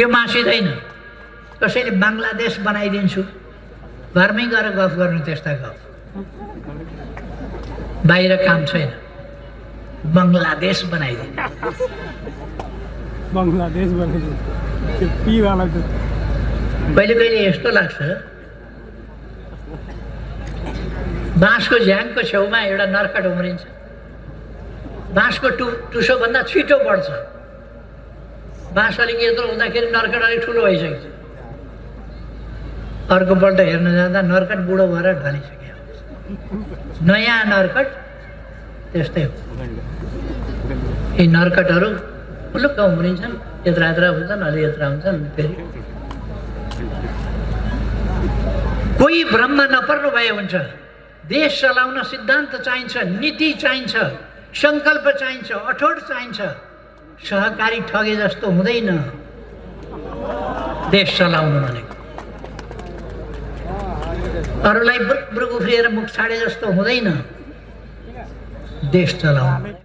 यो मासिँदैन। कसैले बङ्गलादेश बनाइदिन्छु, घरमै गएर गफ गर्नु, त्यस्ता गफ बाहिर काम छैन। बङ्गलादेश बनाइदिनु, बङ्गलादेश बनाइदिनु, त्यो पीवाला त कहिले कहिले यस्तो लाग्छ बाँसको झ्याङको छेउमा एउटा नर्कट उम्रिन्छ, बाँसको टुसो भन्दा छिटो बढ्छ, बाँस अलिक यत्रो हुँदाखेरि नर्कट अलिक ठुलो भइसक्छ। अर्कोपल्ट हेर्न जाँदा नर्कट बुढो भएर ढलिसक्यो। नयाँ नर्कट त्यस्तै हो। यी नर्कटहरू मुलुक्क उम्रिन्छन्, यत्रा यत्रा हुन्छन्, अलि यत्रा हुन्छन्। फेरि कोही भ्रममा नपर्नु भए हुन्छ। देश चलाउन सिद्धान्त चाहिन्छ, नीति चाहिन्छ, सङ्कल्प चाहिन्छ, अठोट चाहिन्छ। सहकारी ठगे जस्तो हुँदैन देश चलाउनु भनेको। अरूलाई बुर्ग उफ्रिएर मुख छाडे जस्तो हुँदैन देश चलाउनु।